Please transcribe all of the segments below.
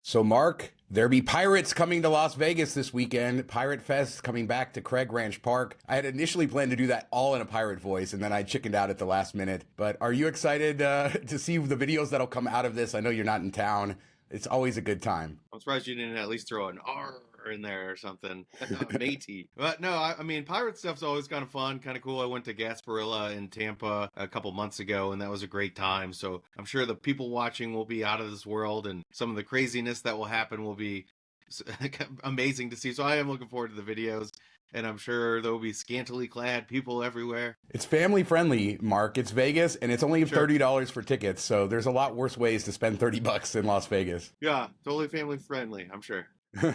So, Mark, there be pirates coming to Las Vegas this weekend. Pirate Fest coming back to Craig Ranch Park. I had initially planned to do that all in a pirate voice, and then I chickened out at the last minute. But are you excited to see the videos that'll come out of this? I know you're not in town. It's always a good time. I'm surprised you didn't at least throw an R in there or something. Matey. But no, I mean, pirate stuff's always kind of fun, kind of cool. I went to Gasparilla in Tampa a couple months ago, and that was a great time. So I'm sure the people watching will be out of this world, and some of the craziness that will happen will be amazing to see. So I am looking forward to the videos. And I'm sure there will be scantily clad people everywhere. It's family friendly, Mark. It's Vegas, and it's only $30 for tickets. So there's a lot worse ways to spend $30 in Las Vegas. Yeah, totally family friendly, I'm sure. So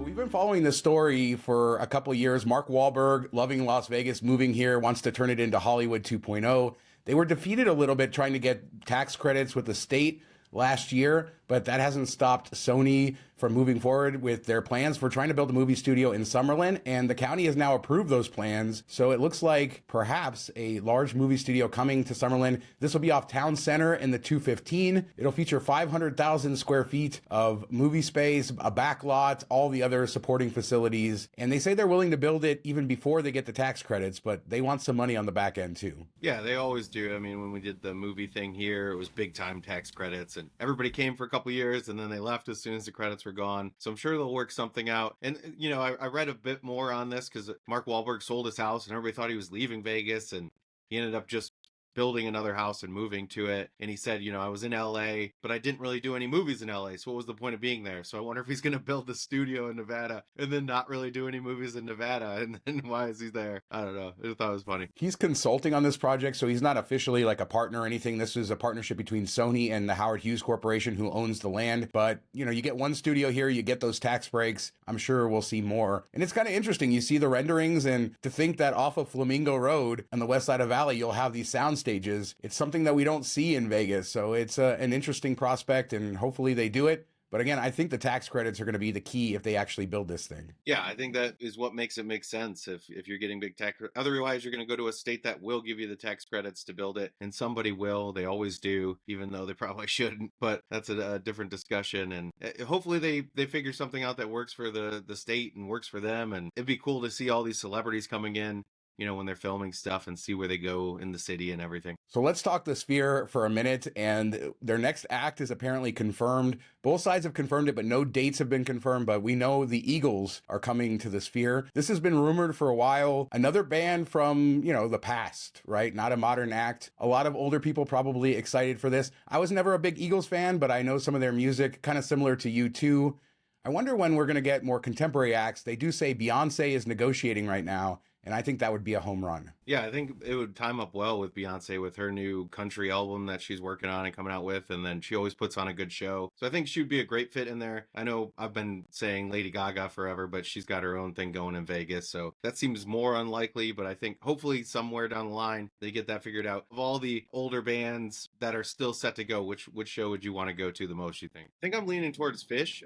we've been following this story for a couple of years. Mark Wahlberg, loving Las Vegas, moving here, wants to turn it into Hollywood 2.0. They were defeated a little bit trying to get tax credits with the state last year, but that hasn't stopped Sony from moving forward with their plans for trying to build a movie studio in Summerlin, and the county has now approved those plans. So it looks like perhaps a large movie studio coming to Summerlin. This will be off Town Center in the 215. It'll feature 500,000 square feet of movie space, a back lot, all the other supporting facilities. And they say they're willing to build it even before they get the tax credits, but they want some money on the back end too. Yeah, they always do. I mean, when we did the movie thing here, it was big time tax credits, and everybody came for a couple years and then they left as soon as the credits were gone. So I'm sure they'll work something out. And, you know, I read a bit more on this because Mark Wahlberg sold his house and everybody thought he was leaving Vegas, and he ended up just building another house and moving to it. And he said, you know, I was in LA, but I didn't really do any movies in LA. So what was the point of being there? So I wonder if he's going to build the studio in Nevada and then not really do any movies in Nevada. And then why is he there? I don't know. I just thought it was funny. He's consulting on this project, so he's not officially like a partner or anything. This is a partnership between Sony and the Howard Hughes Corporation, who owns the land. But, you know, you get one studio here, you get those tax breaks. I'm sure we'll see more. And it's kind of interesting. You see the renderings, and to think that off of Flamingo Road on the west side of Valley, you'll have these sound stages. It's something that we don't see in Vegas. So it's an interesting prospect, and hopefully they do it. But again, I think the tax credits are going to be the key if they actually build this thing. Yeah, I think that is what makes it make sense if you're getting big tax. Otherwise, you're going to go to a state that will give you the tax credits to build it. And somebody will. They always do, even though they probably shouldn't. But that's a different discussion. And hopefully they figure something out that works for the state and works for them. And it'd be cool to see all these celebrities coming in, you know, when they're filming stuff, and see where they go in the city and everything. So let's talk the Sphere for a minute. And their next act is apparently confirmed. Both sides have confirmed it, but no dates have been confirmed. But we know the Eagles are coming to the Sphere. This has been rumored for a while. Another band from, you know, the past, right? Not a modern act. A lot of older people probably excited for this. I was never a big Eagles fan, but I know some of their music, kind of similar to U2. I wonder when we're going to get more contemporary acts. They do say Beyonce is negotiating right now, and I think that would be a home run. Yeah, I think it would time up well with Beyonce with her new country album that she's working on and coming out with. And then she always puts on a good show. So I think she would be a great fit in there. I know I've been saying Lady Gaga forever, but she's got her own thing going in Vegas. So that seems more unlikely. But I think hopefully somewhere down the line, they get that figured out. Of all the older bands that are still set to go, which show would you want to go to the most, you think? I think I'm leaning towards Fish.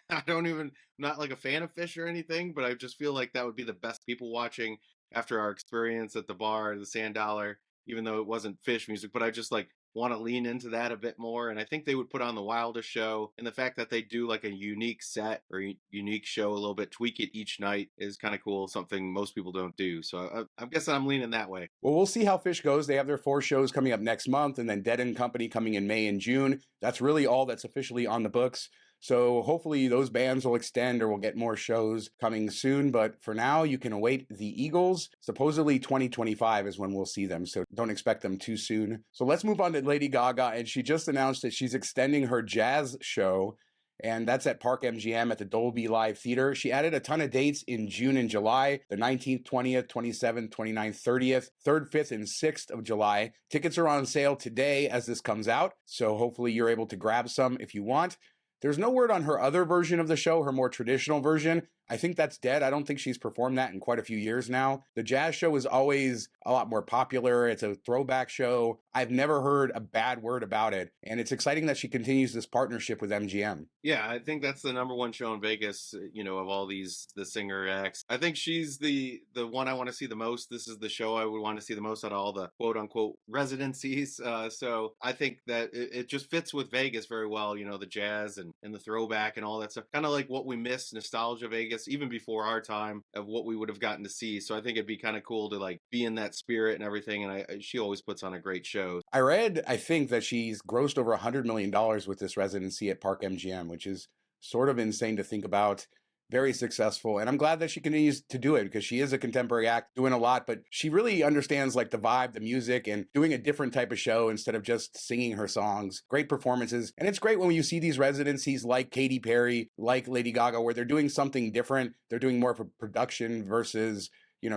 I don't even, not like a fan of Fish or anything, but I just feel like that would be the best people watching after our experience at the bar, the Sand Dollar, even though it wasn't Fish music, but I just like want to lean into that a bit more. And I think they would put on the wildest show, and the fact that they do like a unique set or unique show a little bit, tweak it each night, is kind of cool. Something most people don't do. So I'm guessing I'm leaning that way. Well, we'll see how Fish goes. They have their 4 shows coming up next month, and then Dead & Company coming in May and June. That's really all that's officially on the books. So hopefully those bands will extend, or we'll get more shows coming soon. But for now, you can await the Eagles. Supposedly 2025 is when we'll see them, so don't expect them too soon. So let's move on to Lady Gaga. And she just announced that she's extending her jazz show, and that's at Park MGM at the Dolby Live Theater. She added a ton of dates in June and July, the 19th, 20th, 27th, 29th, 30th, 3rd, 5th, and 6th of July. Tickets are on sale today as this comes out, so hopefully you're able to grab some if you want. There's no word on her other version of the show, her more traditional version. I think that's dead. I don't think she's performed that in quite a few years now. The jazz show is always a lot more popular. It's a throwback show. I've never heard a bad word about it. And it's exciting that she continues this partnership with MGM. Yeah, I think that's the number one show in Vegas, of all the singer acts. I think she's the one I want to see the most. This is the show I would want to see the most out of all the quote unquote residencies. So I think that it just fits with Vegas very well, the jazz and the throwback and all that stuff. Kind of like what we miss, nostalgia Vegas, even before our time of what we would have gotten to see. So I think it'd be kind of cool to like be in that spirit and everything. And she always puts on a great show. I think that she's grossed over $100 million with this residency at Park MGM, which is sort of insane to think about. Very successful. And I'm glad that she continues to do it because she is a contemporary act doing a lot, but she really understands like the vibe, the music, and doing a different type of show instead of just singing her songs. Great performances. And it's great when you see these residencies like Katy Perry, like Lady Gaga, where they're doing something different. They're doing more of a production versus,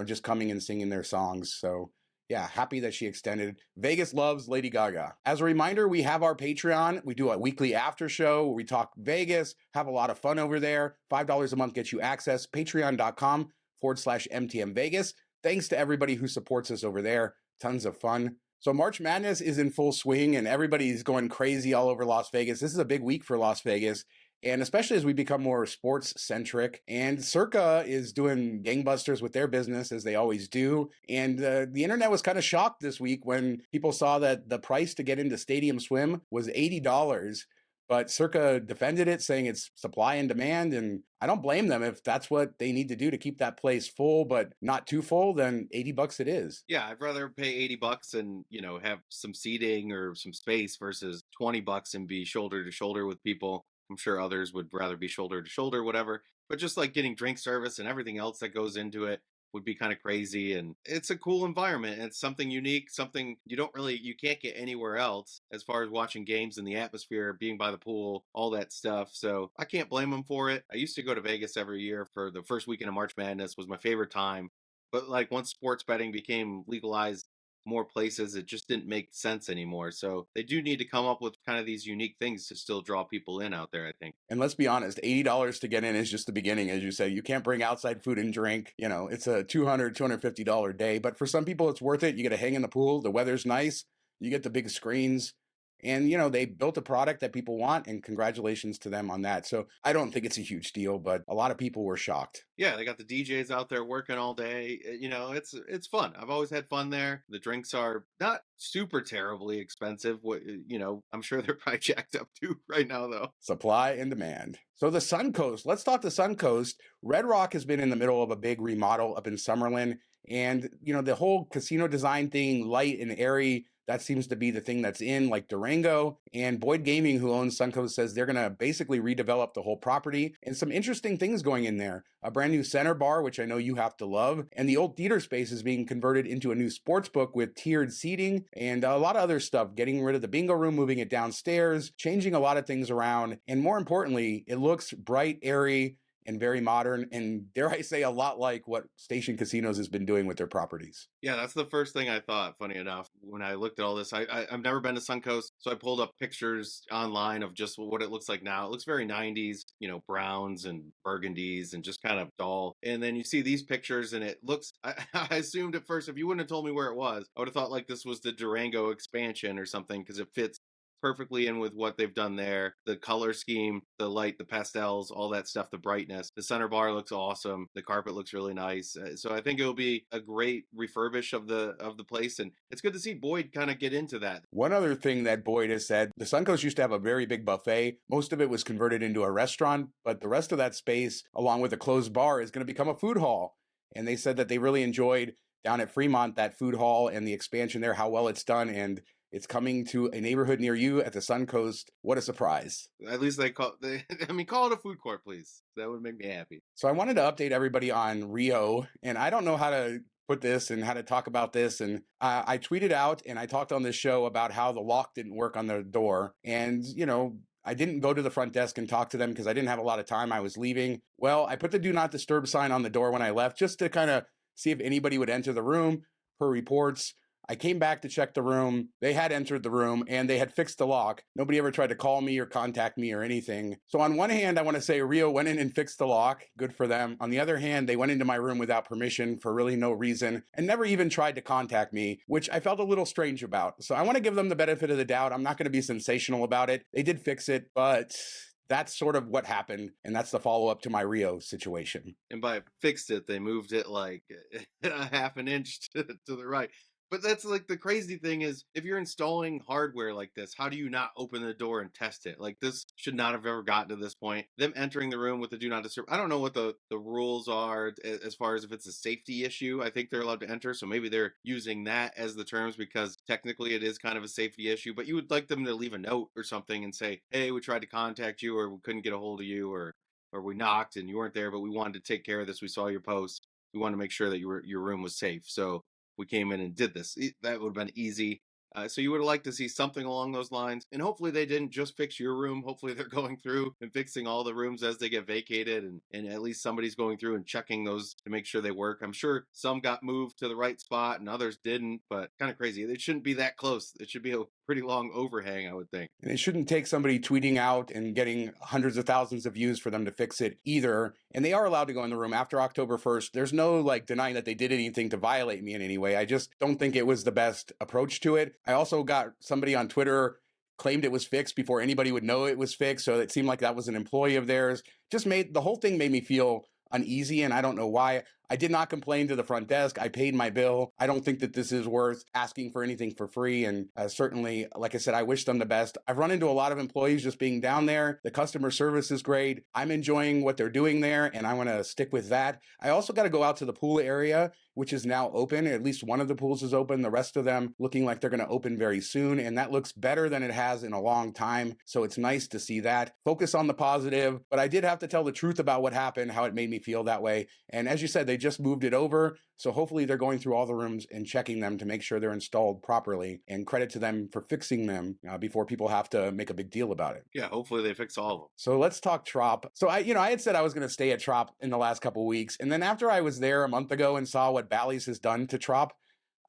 just coming and singing their songs. So yeah, happy that she extended. Vegas loves Lady Gaga. As a reminder, we have our Patreon. We do a weekly after show where we talk Vegas, have a lot of fun over there. $5 a month gets you access. Patreon.com/MTM Vegas. Thanks to everybody who supports us over there. Tons of fun. So March Madness is in full swing and everybody's going crazy all over Las Vegas. This is a big week for Las Vegas. And especially as we become more sports centric, and Circa is doing gangbusters with their business as they always do. And the internet was kind of shocked this week when people saw that the price to get into Stadium Swim was $80. But Circa defended it, saying it's supply and demand. And I don't blame them. If that's what they need to do to keep that place full, but not too full, then $80 it is. Yeah, I'd rather pay $80 and, have some seating or some space versus $20 and be shoulder to shoulder with people. I'm sure others would rather be shoulder to shoulder, whatever. But just like getting drink service and everything else that goes into it would be kind of crazy. And it's a cool environment. It's something unique, something you can't get anywhere else as far as watching games and the atmosphere, being by the pool, all that stuff. So I can't blame them for it. I used to go to Vegas every year for the first weekend of March Madness was my favorite time. But like once sports betting became legalized, more places, it just didn't make sense anymore. So they do need to come up with kind of these unique things to still draw people in out there, I think. And let's be honest, $80 to get in is just the beginning. As you said, you can't bring outside food and drink. It's a $250 day. But for some people, it's worth it. You get to hang in the pool. The weather's nice. You get the big screens. And, they built a product that people want, and congratulations to them on that. So I don't think it's a huge deal, but a lot of people were shocked. Yeah, they got the DJs out there working all day. It's fun. I've always had fun there. The drinks are not super terribly expensive. I'm sure they're probably jacked up too right now, though. Supply and demand. So the Suncoast, let's talk the Suncoast. Red Rock has been in the middle of a big remodel up in Summerlin. And, the whole casino design thing, light and airy, that seems to be the thing that's in, like Durango. And Boyd Gaming, who owns Suncoast, says they're going to basically redevelop the whole property. And some interesting things going in there. A brand new center bar, which I know you have to love. And the old theater space is being converted into a new sports book with tiered seating and a lot of other stuff. Getting rid of the bingo room, moving it downstairs, changing a lot of things around. And more importantly, it looks bright, airy, and very modern, and dare I say, a lot like what Station Casinos has been doing with their properties. Yeah, that's the first thing I thought, funny enough, when I looked at all this. I've never been to Suncoast, so I pulled up pictures online of just what it looks like now. It looks very 90s, browns and burgundies and just kind of dull. And then you see these pictures, and it looks, I assumed at first, if you wouldn't have told me where it was, I would have thought like this was the Durango expansion or something, because it fits perfectly in with what they've done there. The color scheme, the light, the pastels, all that stuff, the brightness. The center bar looks awesome. The carpet looks really nice. So I think it'll be a great refurbish of the place, and it's good to see Boyd kind of get into that. One other thing that Boyd has said, the Suncoast used to have a very big buffet. Most of it was converted into a restaurant, but the rest of that space, along with a closed bar, is going to become a food hall. And they said that they really enjoyed down at Fremont that food hall and the expansion there, how well it's done, and it's coming to a neighborhood near you at the Suncoast. What a surprise. At least call it a food court, please. That would make me happy. So I wanted to update everybody on Rio, and I don't know how to put this and how to talk about this. And I tweeted out and I talked on this show about how the lock didn't work on the door. And, I didn't go to the front desk and talk to them because I didn't have a lot of time. I was leaving. Well, I put the do not disturb sign on the door when I left just to kind of see if anybody would enter the room. Per reports, I came back to check the room. They had entered the room and they had fixed the lock. Nobody ever tried to call me or contact me or anything. So on one hand, I want to say Rio went in and fixed the lock. Good for them. On the other hand, they went into my room without permission for really no reason and never even tried to contact me, which I felt a little strange about. So I want to give them the benefit of the doubt. I'm not going to be sensational about it. They did fix it, but that's sort of what happened. And that's the follow-up to my Rio situation. And by fixed it, they moved it like a half an inch to the right. But that's like the crazy thing is if you're installing hardware like this, how do you not open the door and test it? Like this should not have ever gotten to this point. Them entering the room with the do not disturb. I don't know what the rules are as far as if it's a safety issue. I think they're allowed to enter. So maybe they're using that as the terms because technically it is kind of a safety issue. But you would like them to leave a note or something and say, hey, we tried to contact you or we couldn't get a hold of you or we knocked and you weren't there, but we wanted to take care of this. We saw your post. We wanted to make sure that your room was safe. So we came in and did this. That would have been easy. So you would have liked to see something along those lines. And hopefully they didn't just fix your room. Hopefully they're going through and fixing all the rooms as they get vacated. And at least somebody's going through and checking those to make sure they work. I'm sure some got moved to the right spot and others didn't, but kind of crazy. It shouldn't be that close. It should be a pretty long overhang, I would think. And it shouldn't take somebody tweeting out and getting hundreds of thousands of views for them to fix it either. And they are allowed to go in the room after October 1st. There's no like denying that they did anything to violate me in any way. I just don't think it was the best approach to it. I also got somebody on Twitter claimed it was fixed before anybody would know it was fixed. So it seemed like that was an employee of theirs. Just made the whole thing made me feel uneasy, and I don't know why. I did not complain to the front desk. I paid my bill. I don't think that this is worth asking for anything for free. And certainly, like I said, I wish them the best. I've run into a lot of employees just being down there. The customer service is great. I'm enjoying what they're doing there, and I want to stick with that. I also got to go out to the pool area, which is now open. At least one of the pools is open. The rest of them looking like they're going to open very soon. And that looks better than it has in a long time. So it's nice to see that. Focus on the positive. But I did have to tell the truth about what happened, how it made me feel that way. And as you said, they just moved it over. So hopefully they're going through all the rooms and checking them to make sure they're installed properly. And credit to them for fixing them before people have to make a big deal about it. Yeah, hopefully they fix all of them. So let's talk Trop. So I had said I was going to stay at Trop in the last couple of weeks. And then after I was there a month ago and saw what Bally's has done to Trop,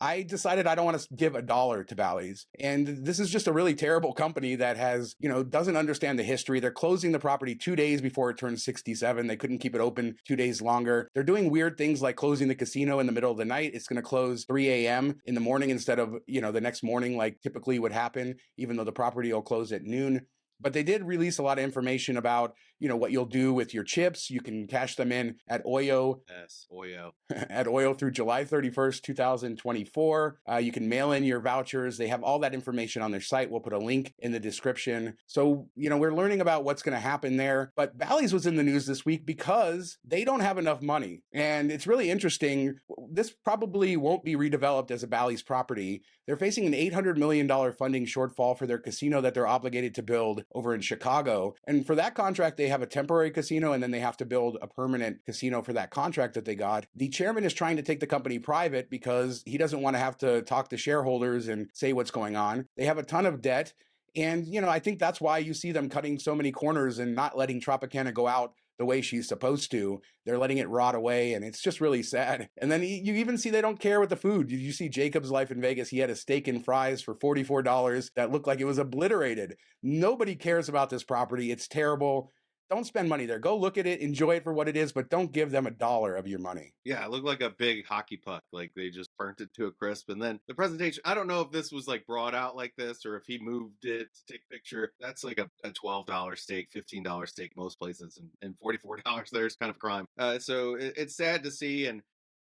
I decided I don't want to give $1 to Bally's. And this is just a really terrible company that has, doesn't understand the history. They're closing the property 2 days before it turns 67. They couldn't keep it open 2 days longer. They're doing weird things like closing the casino in the middle of the night. It's going to close 3 a.m. in the morning instead of, the next morning like typically would happen, even though the property will close at noon. But they did release a lot of information about, what you'll do with your chips. You can cash them in at Oyo. Yes, Oyo. At Oyo through July 31st, 2024. You can mail in your vouchers. They have all that information on their site. We'll put a link in the description. So, we're learning about what's going to happen there. But Bally's was in the news this week because they don't have enough money. And it's really interesting. This probably won't be redeveloped as a Bally's property. They're facing an $800 million funding shortfall for their casino that they're obligated to build over in Chicago. And for that contract, they have a temporary casino and then they have to build a permanent casino for that contract that they got. The chairman is trying to take the company private because he doesn't want to have to talk to shareholders and say what's going on. They have a ton of debt. And, I think that's why you see them cutting so many corners and not letting Tropicana go out the way she's supposed to. They're letting it rot away, and it's just really sad. And then you even see they don't care with the food. Did you see Jacob's Life in Vegas? He had a steak and fries for $44 that looked like it was obliterated. Nobody cares about this property. It's terrible. Don't spend money there. Go look at it, enjoy it for what it is, but don't give them $1 of your money. Yeah, it looked like a big hockey puck. Like they just burnt it to a crisp. And then the presentation, I don't know if this was like brought out like this or if he moved it to take a picture. That's like a $12 steak, $15 steak most places, and $44 there is kind of a crime. So it's sad to see. And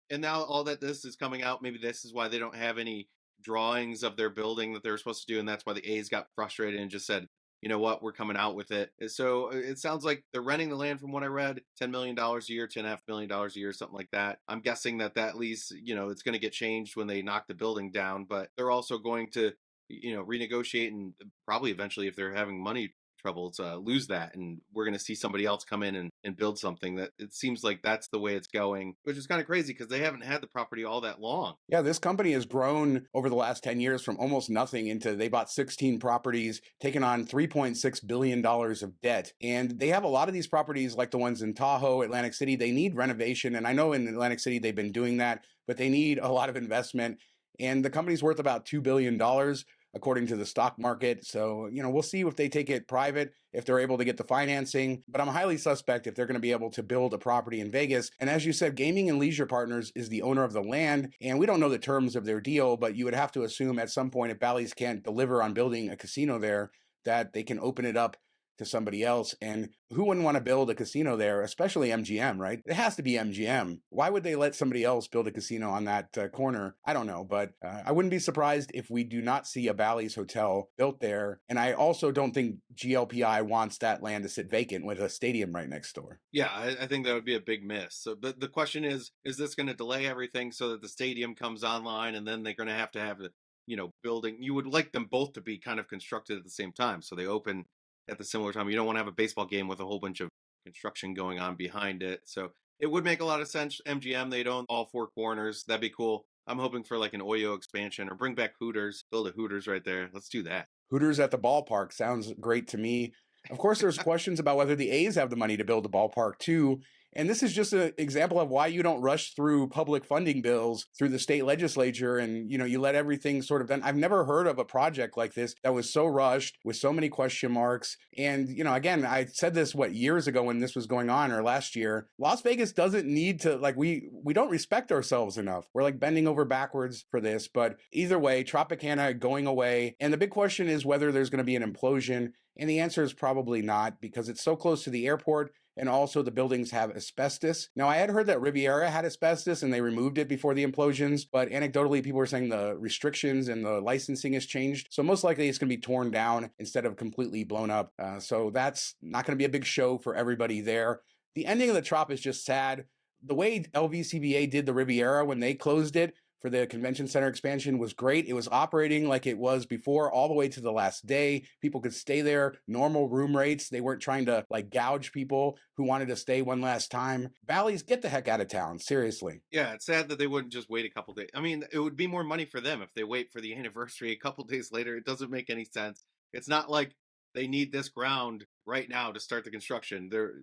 now all that this is coming out, maybe this is why they don't have any drawings of their building that they were supposed to do. And that's why the A's got frustrated and just said, you know what, we're coming out with it. So it sounds like they're renting the land from what I read, $10 million a year, $10.5 million a year, something like that. I'm guessing that lease, it's going to get changed when they knock the building down, but they're also going to, renegotiate and probably eventually, if they're having money troubles, lose that. And we're going to see somebody else come in and build something. That it seems like that's the way it's going, which is kind of crazy because they haven't had the property all that long. Yeah, this company has grown over the last 10 years from almost nothing into they bought 16 properties, taken on $3.6 billion of debt. And they have a lot of these properties like the ones in Tahoe, Atlantic City. They need renovation. And I know in Atlantic City, they've been doing that, but they need a lot of investment. and the company's worth about $2 billion according to the stock market. So, we'll see if they take it private, if they're able to get the financing. But I'm highly suspect if they're going to be able to build a property in Vegas. And as you said, Gaming and Leisure Partners is the owner of the land, and we don't know the terms of their deal, but you would have to assume at some point if Bally's can't deliver on building a casino there, that they can open it up to somebody else. And who wouldn't want to build a casino there, especially MGM, right? It has to be MGM. Why would they let somebody else build a casino on that corner? I don't know, but I wouldn't be surprised if we do not see a Bally's hotel built there. And I also don't think GLPI wants that land to sit vacant with a stadium right next door. Yeah, I think that would be a big miss. So, but the question is this going to delay everything so that the stadium comes online, and then they're going to have the building? You would like them both to be kind of constructed at the same time, so they open at the similar time. You don't want to have a baseball game with a whole bunch of construction going on behind it. So it would make a lot of sense. MGM, they'd own all four corners. That'd be cool. I'm hoping for like an Oyo expansion, or bring back Hooters, build a Hooters right there. Let's do that. Hooters at the ballpark sounds great to me. Of course, there's questions about whether the A's have the money to build a ballpark too. And this is just an example of why you don't rush through public funding bills through the state legislature, and you let everything sort of done. I've never heard of a project like this that was so rushed with so many question marks. And again, I said this years ago when this was going on, or last year. Las Vegas doesn't need to, we don't respect ourselves enough. We're bending over backwards for this. But either way, Tropicana going away, and the big question is whether there's going to be an implosion. And the answer is probably not, because it's so close to the airport. And also the buildings have asbestos. Now, I had heard that Riviera had asbestos and they removed it before the implosions, but anecdotally, people were saying the restrictions and the licensing has changed. So most likely it's going to be torn down instead of completely blown up. So that's not going to be a big show for everybody there. The ending of the Trop is just sad. The way LVCVA did the Riviera when they closed it for the convention center expansion was great. It was operating like it was before all the way to the last day. People could stay there, normal room rates. They weren't trying to gouge people who wanted to stay one last time. Bally's, get the heck out of town, seriously. Yeah, it's sad that they wouldn't just wait a couple days. I mean, it would be more money for them if they wait for the anniversary a couple days later. It doesn't make any sense. It's not like they need this ground right now to start the construction. They're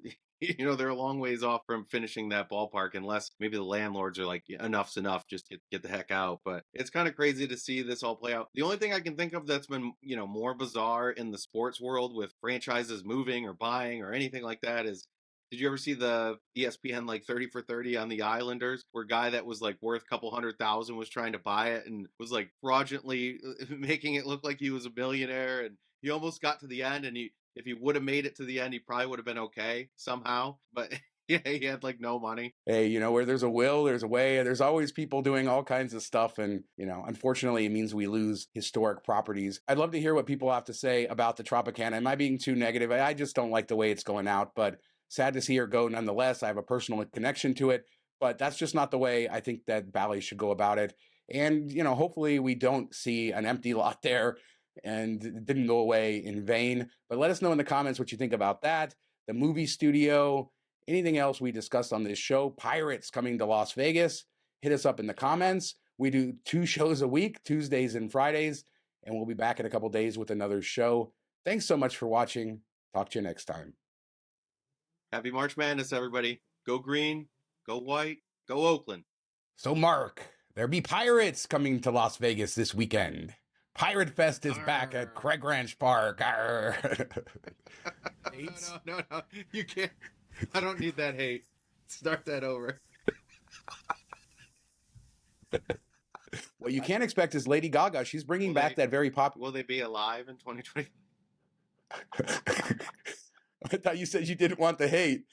a long ways off from finishing that ballpark, unless maybe the landlords are like, enough's enough, just get the heck out. But it's kind of crazy to see this all play out. The only thing I can think of that's been, more bizarre in the sports world with franchises moving or buying or anything like that is, did you ever see the ESPN 30 for 30 on the Islanders, where a guy that was worth a couple $100,000 was trying to buy it and was fraudulently making it look like he was a millionaire, and he almost got to the end, and if he would have made it to the end, he probably would have been okay somehow. But yeah, he had no money. Hey, where there's a will, there's a way. There's always people doing all kinds of stuff. And, unfortunately, it means we lose historic properties. I'd love to hear what people have to say about the Tropicana. Am I being too negative? I just don't like the way it's going out, but sad to see her go nonetheless. I have a personal connection to it, but that's just not the way I think that Bally should go about it. And, hopefully we don't see an empty lot there and it didn't go away in vain. But let us know in the comments what you think about that, the movie studio, anything else we discussed on this show. Pirates coming to Las Vegas. Hit us up in the comments. We do 2 shows a week, Tuesdays and Fridays, and we'll be back in a couple days with another show. Thanks so much for watching. Talk to you next time. Happy March Madness, everybody. Go green, go white, go Oakland. So, Mark, there be Pirates coming to Las Vegas this weekend. Pirate Fest is back at Craig Ranch Park. No. You can't. I don't need that hate. Start that over. What you can't expect is Lady Gaga. She's bringing back that very popular... Will they be alive in 2020? I thought you said you didn't want the hate.